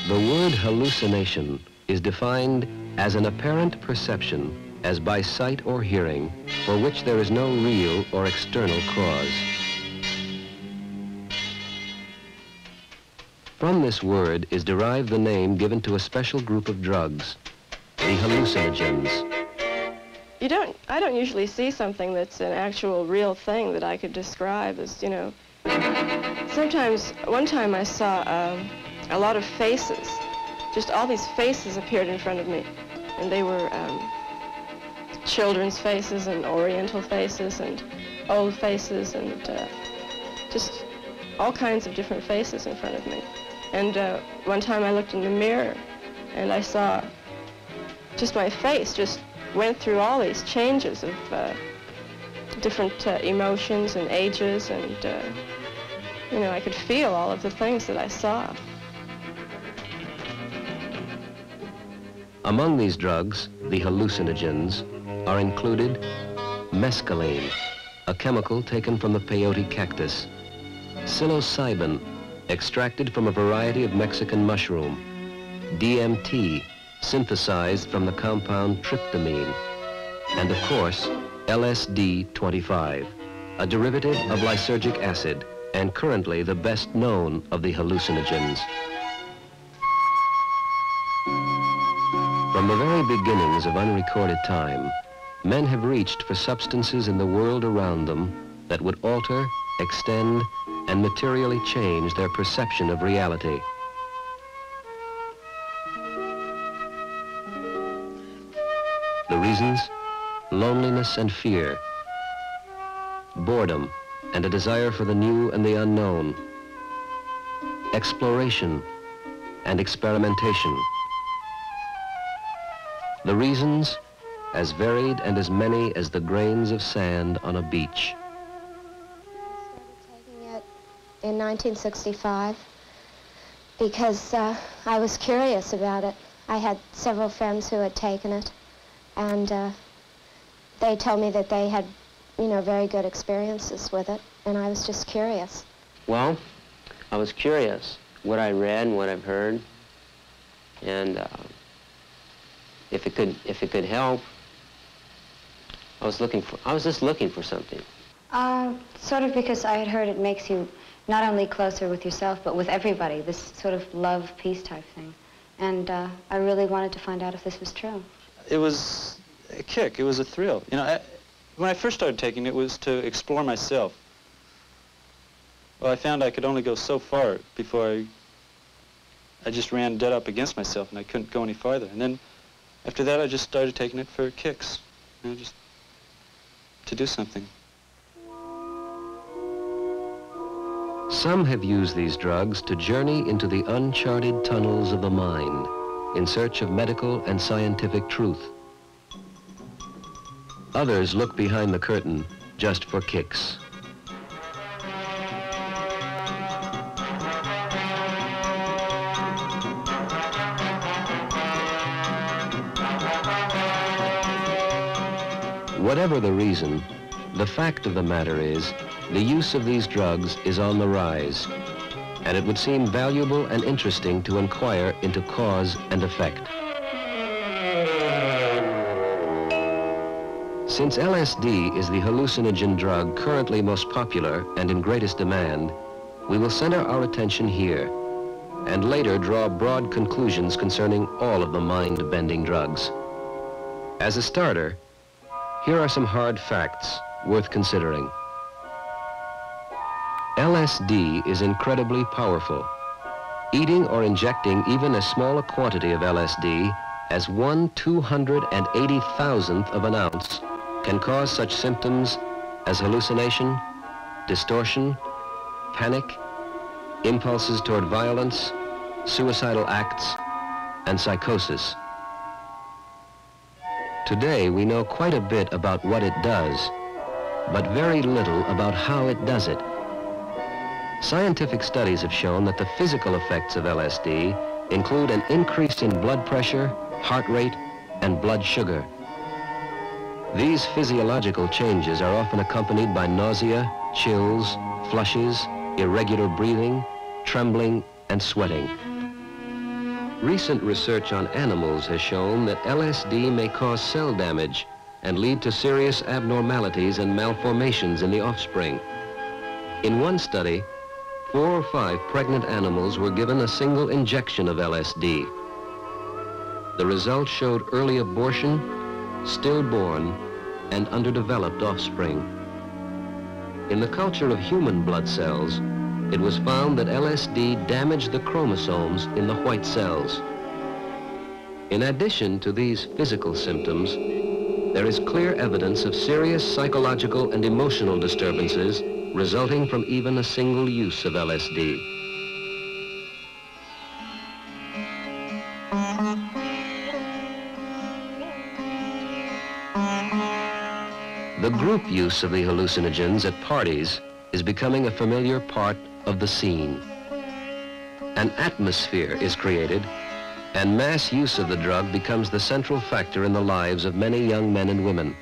The word hallucination is defined as an apparent perception as by sight or hearing for which there is no real or external cause. From this word is derived the name given to a special group of drugs, the hallucinogens. I don't usually see something that's an actual real thing that I could describe as, you know. Sometimes, one time I saw a lot of faces. Just all these faces appeared in front of me. And they were children's faces and oriental faces and old faces and just all kinds of different faces in front of me. And one time I looked in the mirror and I saw just my face just went through all these changes of different emotions and ages, and you know, I could feel all of the things that I saw. Among these drugs, the hallucinogens, are included mescaline, a chemical taken from the peyote cactus, psilocybin, extracted from a variety of Mexican mushroom, DMT, synthesized from the compound tryptamine, and of course, LSD-25, a derivative of lysergic acid and currently the best known of the hallucinogens. From the very beginnings of unrecorded time, men have reached for substances in the world around them that would alter, extend, and materially change their perception of reality. The reasons? Loneliness and fear, boredom and a desire for the new and the unknown, exploration and experimentation. The reasons? As varied and as many as the grains of sand on a beach. I started taking it in 1965 because I was curious about it. I had several friends who had taken it, and they told me that they had, you know, very good experiences with it, and I was just curious. Well, I was curious what I read and what I've heard, and if it could help, I was just looking for something. Sort of because I had heard it makes you not only closer with yourself, but with everybody, this sort of love, peace type thing. And I really wanted to find out if this was true. It was a kick, it was a thrill. You know, when I first started taking it, it was to explore myself. Well, I found I could only go so far before I just ran dead up against myself and I couldn't go any farther. And then after that, I just started taking it for kicks, you know, just to do something. Some have used these drugs to journey into the uncharted tunnels of the mind in search of medical and scientific truth. Others look behind the curtain just for kicks. Whatever the reason, the fact of the matter is, the use of these drugs is on the rise, and it would seem valuable and interesting to inquire into cause and effect. Since LSD is the hallucinogen drug currently most popular and in greatest demand, we will center our attention here, and later draw broad conclusions concerning all of the mind-bending drugs. As a starter, here are some hard facts worth considering. LSD is incredibly powerful. Eating or injecting even as small a quantity of LSD as 1/280,000th of an ounce can cause such symptoms as hallucination, distortion, panic, impulses toward violence, suicidal acts, and psychosis. Today, we know quite a bit about what it does, but very little about how it does it. Scientific studies have shown that the physical effects of LSD include an increase in blood pressure, heart rate, and blood sugar. These physiological changes are often accompanied by nausea, chills, flushes, irregular breathing, trembling, and sweating. Recent research on animals has shown that LSD may cause cell damage and lead to serious abnormalities and malformations in the offspring. In one study, 4 or 5 pregnant animals were given a single injection of LSD. The results showed early abortion, stillborn, and underdeveloped offspring. In the culture of human blood cells, it was found that LSD damaged the chromosomes in the white cells. In addition to these physical symptoms, there is clear evidence of serious psychological and emotional disturbances resulting from even a single use of LSD. The group use of the hallucinogens at parties is becoming a familiar part of the scene. An atmosphere is created, and mass use of the drug becomes the central factor in the lives of many young men and women.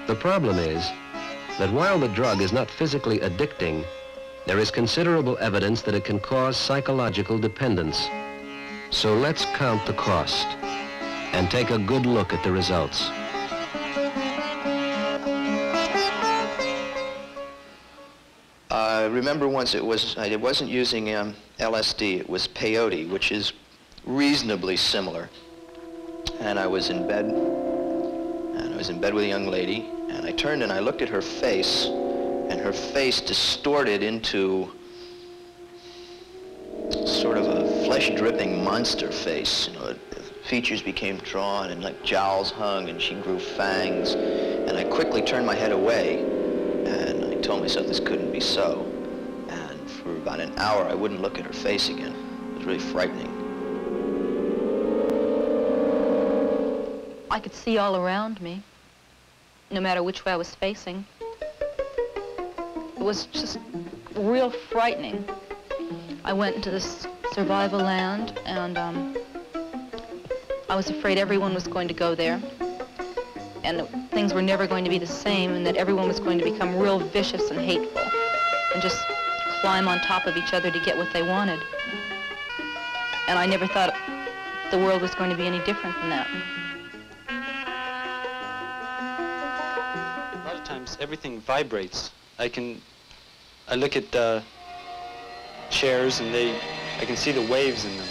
The problem is that while the drug is not physically addicting, there is considerable evidence that it can cause psychological dependence. So let's count the cost and take a good look at the results. I remember once I wasn't using LSD, it was peyote, which is reasonably similar. And I was in bed, with a young lady, and I turned and I looked at her face, and her face distorted into sort of a flesh-dripping monster face. You know, features became drawn and like jowls hung, and she grew fangs. And I quickly turned my head away, and I told myself this couldn't be so. And for about an hour, I wouldn't look at her face again. It was really frightening. I could see all around me, no matter which way I was facing. It was just real frightening. I went into this survival land, and I was afraid everyone was going to go there, and that things were never going to be the same, and that everyone was going to become real vicious and hateful, and just climb on top of each other to get what they wanted. And I never thought the world was going to be any different than that. A lot of times everything vibrates. I look at chairs, and I can see the waves in them,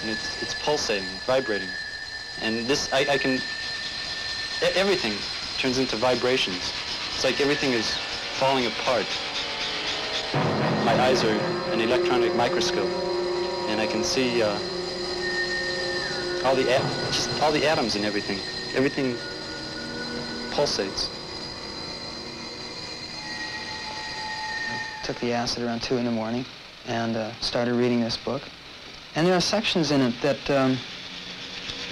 and it's pulsating, vibrating. And this, everything turns into vibrations. It's like everything is falling apart. My eyes are an electronic microscope, and I can see all the atoms and everything. Everything pulsates. I took the acid around 2 in the morning and started reading this book. And there are sections in it that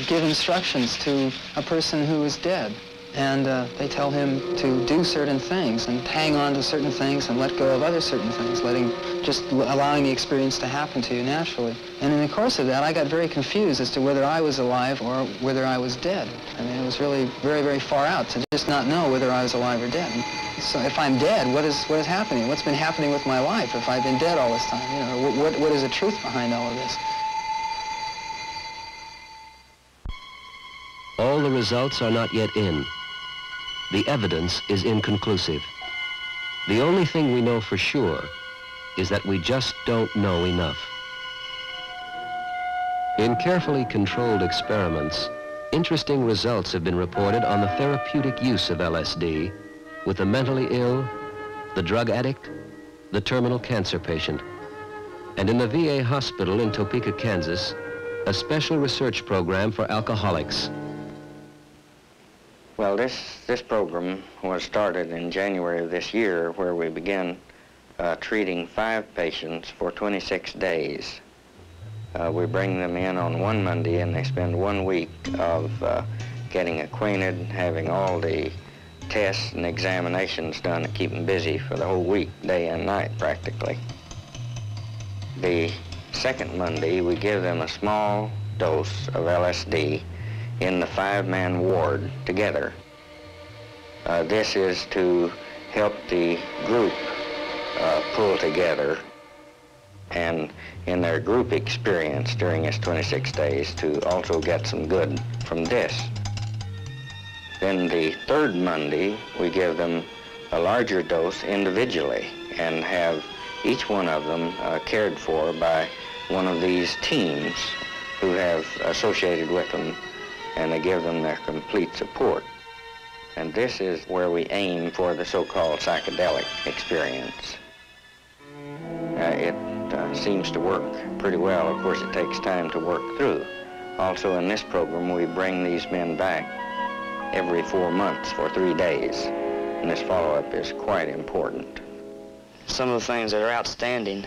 give instructions to a person who is dead. And they tell him to do certain things and hang on to certain things and let go of other certain things, allowing the experience to happen to you naturally. And in the course of that, I got very confused as to whether I was alive or whether I was dead. I mean, it was really very, very far out to just not know whether I was alive or dead. And so if I'm dead, what is happening? What's been happening with my life if I've been dead all this time? You know, what is the truth behind all of this? All the results are not yet in. The evidence is inconclusive. The only thing we know for sure is that we just don't know enough. In carefully controlled experiments, interesting results have been reported on the therapeutic use of LSD with the mentally ill, the drug addict, the terminal cancer patient. And in the VA hospital in Topeka, Kansas, a special research program for alcoholics. Well, this program was started in January of this year, where we began treating 5 patients for 26 days. We bring them in on one Monday, and they spend 1 week of getting acquainted, having all the tests and examinations done to keep them busy for the whole week, day and night practically. The second Monday, we give them a small dose of LSD in the 5-man ward together. This is to help the group pull together and in their group experience during its 26 days to also get some good from this. Then the third Monday, we give them a larger dose individually and have each one of them cared for by one of these teams who have associated with them, and they give them their complete support. And this is where we aim for the so-called psychedelic experience. It seems to work pretty well. Of course, it takes time to work through. Also, in this program, we bring these men back every 4 months for 3 days, and this follow-up is quite important. Some of the things that are outstanding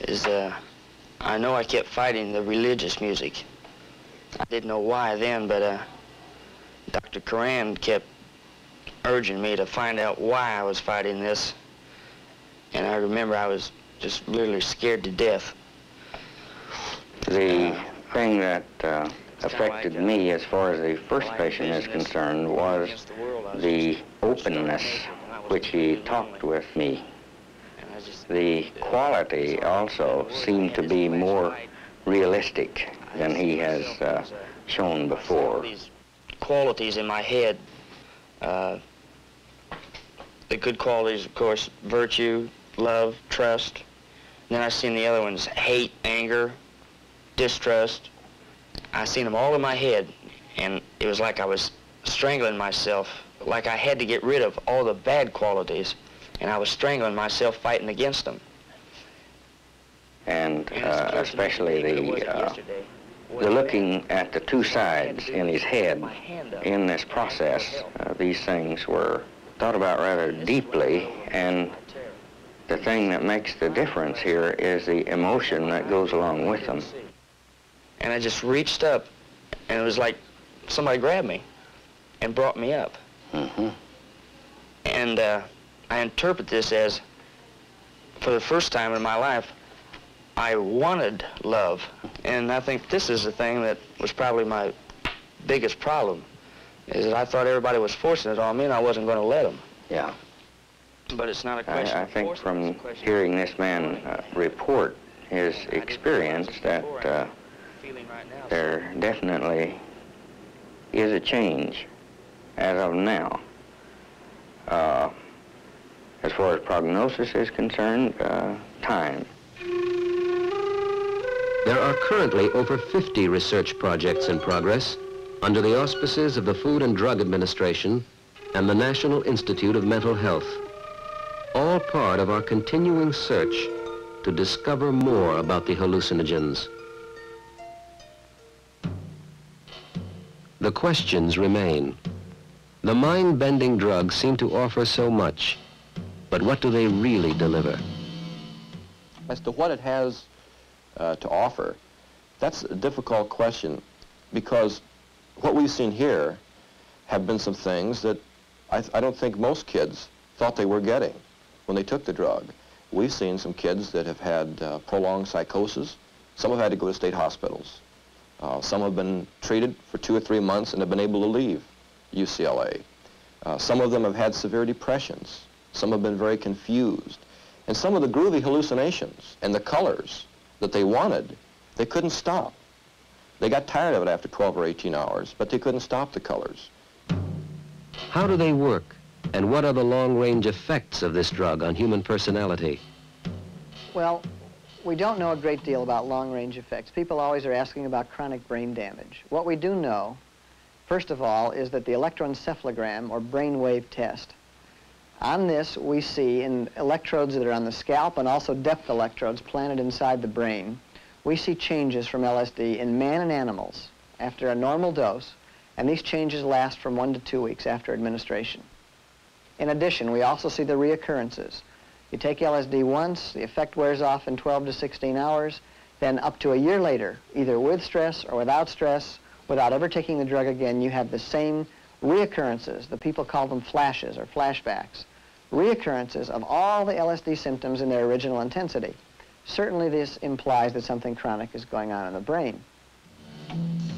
is I know I kept fighting the religious music. I didn't know why then, but Dr. Coran kept urging me to find out why I was fighting this. And I remember I was just literally scared to death. The thing that affected me as far as the first patient is concerned was the openness which he talked with me. The quality also seemed to be more realistic than he has shown before. These qualities in my head, the good qualities, of course, virtue, love, trust. And then I seen the other ones, hate, anger, distrust. I seen them all in my head, and it was like I was strangling myself, like I had to get rid of all the bad qualities, and I was strangling myself fighting against them. And especially the looking at the two sides in his head in this process, these things were thought about rather deeply, and the thing that makes the difference here is the emotion that goes along with them. And I just reached up, and it was like somebody grabbed me and brought me up. Mm-hmm. And I interpret this as, for the first time in my life, I wanted love. And I think this is the thing that was probably my biggest problem, is that I thought everybody was forcing it on me and I wasn't going to let them. Yeah. But it's not a question I think from hearing this man report his experience that there definitely is a change as of now. As far as prognosis is concerned, time. There are currently over 50 research projects in progress under the auspices of the Food and Drug Administration and the National Institute of Mental Health, all part of our continuing search to discover more about the hallucinogens. The questions remain. The mind-bending drugs seem to offer so much, but what do they really deliver? As to what it has to offer, that's a difficult question, because what we've seen here have been some things that I don't think most kids thought they were getting when they took the drug. We've seen some kids that have had prolonged psychosis. Some have had to go to state hospitals. Some have been treated for 2 or 3 months and have been able to leave UCLA. Some of them have had severe depressions. Some have been very confused. And some of the groovy hallucinations and the colors that they wanted, they couldn't stop. They got tired of it after 12 or 18 hours, but they couldn't stop the colors. How do they work, and what are the long-range effects of this drug on human personality? Well, we don't know a great deal about long-range effects. People always are asking about chronic brain damage. What we do know, first of all, is that the electroencephalogram, or brainwave test, on this we see in electrodes that are on the scalp and also depth electrodes planted inside the brain, we see changes from LSD in man and animals after a normal dose, and these changes last from 1 to 2 weeks after administration. In addition, we also see the reoccurrences. You take LSD once, the effect wears off in 12 to 16 hours, then up to a year later, either with stress or without stress, without ever taking the drug again, you have the same reoccurrences. The people call them flashes or flashbacks. Reoccurrences of all the LSD symptoms in their original intensity. certainly this implies that something chronic is going on in the brain.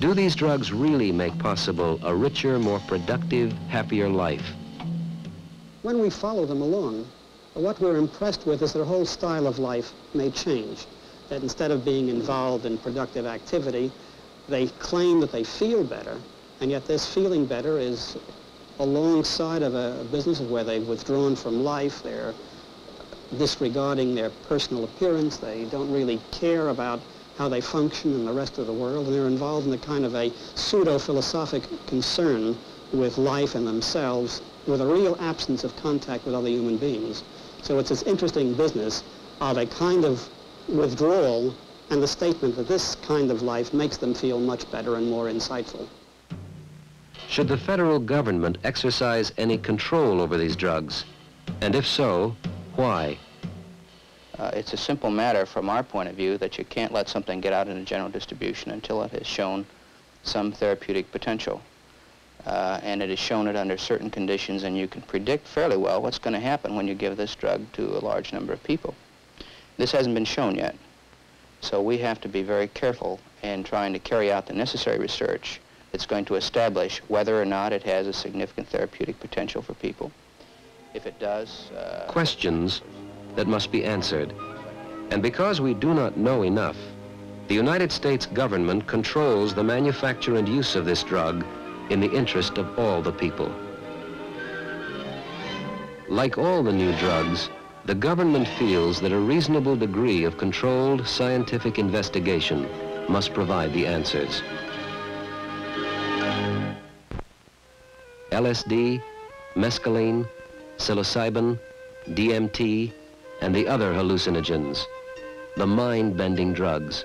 Do these drugs really make possible a richer, more productive, happier life? When we follow them along, what we're impressed with is their whole style of life may change. That instead of being involved in productive activity, they claim that they feel better, and yet this feeling better is alongside of a business where they've withdrawn from life, they're disregarding their personal appearance, they don't really care about how they function in the rest of the world, and they're involved in a kind of a pseudo-philosophic concern with life and themselves, with a real absence of contact with other human beings. So it's this interesting business of a kind of withdrawal and the statement that this kind of life makes them feel much better and more insightful. Should the federal government exercise any control over these drugs? And if so, why? It's a simple matter from our point of view that you can't let something get out into general distribution until it has shown some therapeutic potential. And it has shown it under certain conditions, and you can predict fairly well what's going to happen when you give this drug to a large number of people. This hasn't been shown yet, so we have to be very careful in trying to carry out the necessary research that's going to establish whether or not it has a significant therapeutic potential for people. If it does... Questions that must be answered. And because we do not know enough, the United States government controls the manufacture and use of this drug in the interest of all the people. Like all the new drugs, the government feels that a reasonable degree of controlled scientific investigation must provide the answers. LSD, mescaline, psilocybin, DMT, and the other hallucinogens, the mind-bending drugs.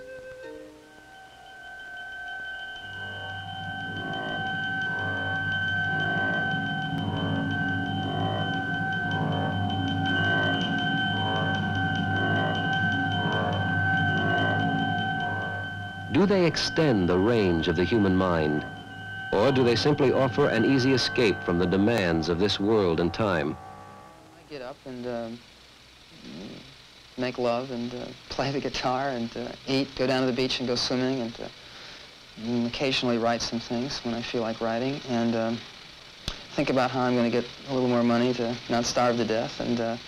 Do they extend the range of the human mind, or do they simply offer an easy escape from the demands of this world and time? I get up and make love and play the guitar and eat, go down to the beach and go swimming, and occasionally write some things when I feel like writing, and think about how I'm going to get a little more money to not starve to death. And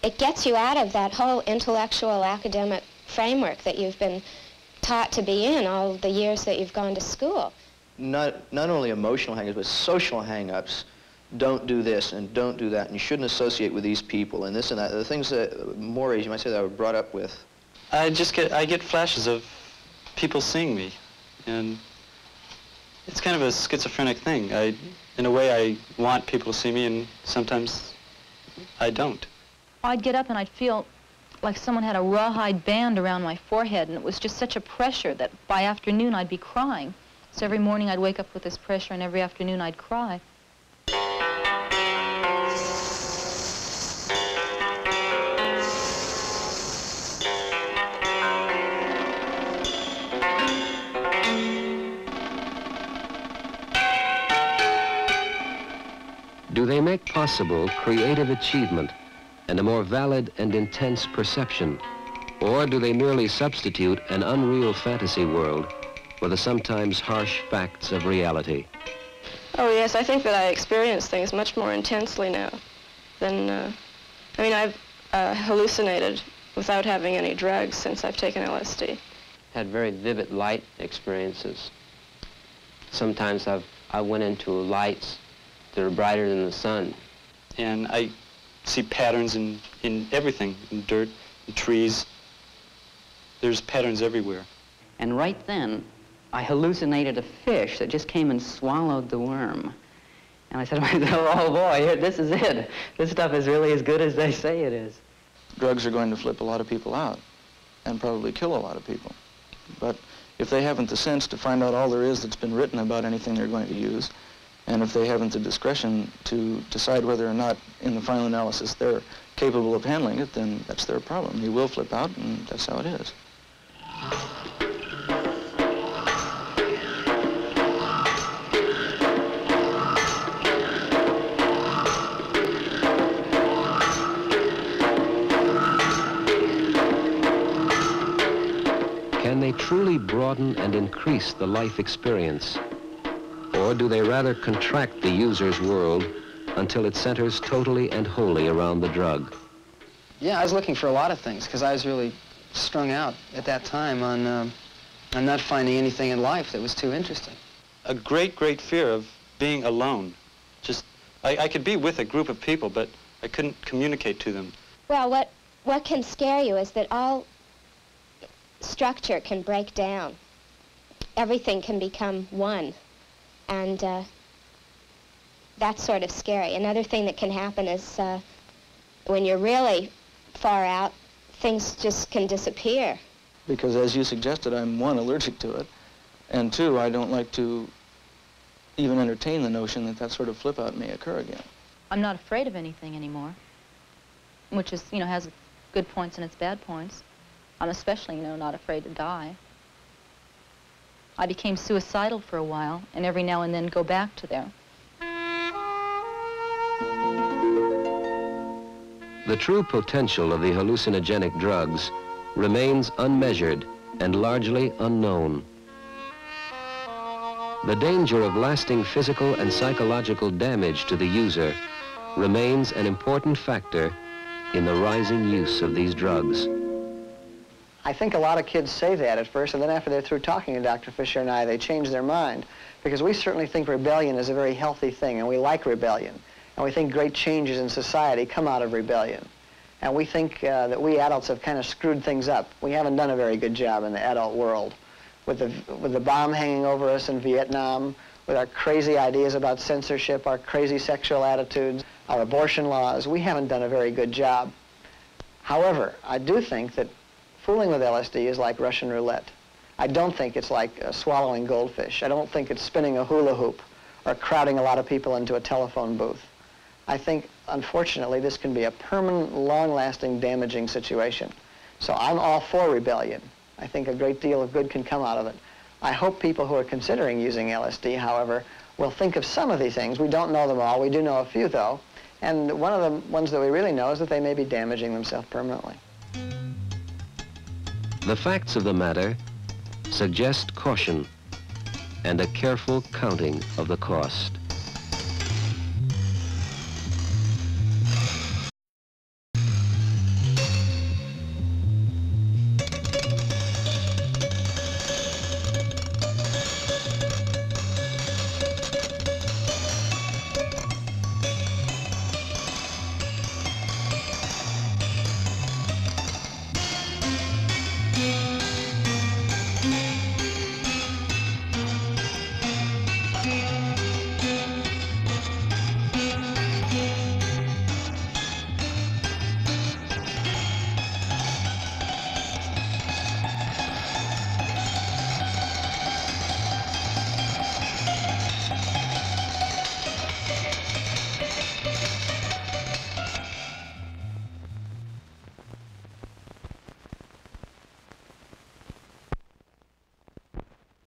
it gets you out of that whole intellectual academic framework that you've been taught to be in all the years that you've gone to school. Not only emotional hang-ups, but social hang-ups. Don't do this and don't do that, and you shouldn't associate with these people and this and that. The things that, mores, you might say, that I was brought up with. I get flashes of people seeing me, and it's kind of a schizophrenic thing. In a way, I want people to see me, and sometimes I don't. I'd get up and I'd feel like someone had a rawhide band around my forehead, and it was just such a pressure that by afternoon I'd be crying. So every morning I'd wake up with this pressure, and every afternoon I'd cry. Do they make possible creative achievement and a more valid and intense perception? Or do they merely substitute an unreal fantasy world for the sometimes harsh facts of reality? Oh yes, I think that I experience things much more intensely now than, I mean, I've hallucinated without having any drugs since I've taken LSD. Had very vivid light experiences. Sometimes I went into lights that are brighter than the sun. And I see patterns in everything, in dirt, in trees. There's patterns everywhere. And right then, I hallucinated a fish that just came and swallowed the worm. And I said to myself, oh boy, this is it. This stuff is really as good as they say it is. Drugs are going to flip a lot of people out and probably kill a lot of people. But if they haven't the sense to find out all there is that's been written about anything they're going to use, and if they haven't the discretion to decide whether or not, in the final analysis, they're capable of handling it, then that's their problem. They will flip out, and that's how it is. Can they truly broaden and increase the life experience? Or do they rather contract the user's world until it centers totally and wholly around the drug? Yeah, I was looking for a lot of things because I was really strung out at that time on not finding anything in life that was too interesting. A great, great fear of being alone. Just, I could be with a group of people, but I couldn't communicate to them. Well, what can scare you is that all structure can break down. Everything can become one, and that's sort of scary. Another thing that can happen is when you're really far out, things just can disappear. Because as you suggested, I'm one, allergic to it, and two, I don't like to even entertain the notion that that sort of flip out may occur again. I'm not afraid of anything anymore, which is, you know, has good points and its bad points. I'm especially, you know, not afraid to die. I became suicidal for a while, and every now and then go back to there. The true potential of the hallucinogenic drugs remains unmeasured and largely unknown. The danger of lasting physical and psychological damage to the user remains an important factor in the rising use of these drugs. I think a lot of kids say that at first, and then after they're through talking to Dr. Fisher and I, they change their mind, because we certainly think rebellion is a very healthy thing, and we like rebellion, and we think great changes in society come out of rebellion. And we think that we adults have kind of screwed things up. We haven't done a very good job in the adult world. With the bomb hanging over us in Vietnam, with our crazy ideas about censorship, our crazy sexual attitudes, our abortion laws, we haven't done a very good job. However, I do think that fooling with LSD is like Russian roulette. I don't think it's like swallowing goldfish. I don't think it's spinning a hula hoop or crowding a lot of people into a telephone booth. I think, unfortunately, this can be a permanent, long-lasting, damaging situation. So I'm all for rebellion. I think a great deal of good can come out of it. I hope people who are considering using LSD, however, will think of some of these things. We don't know them all. We do know a few, though. And one of the ones that we really know is that they may be damaging themselves permanently. The facts of the matter suggest caution and a careful counting of the cost.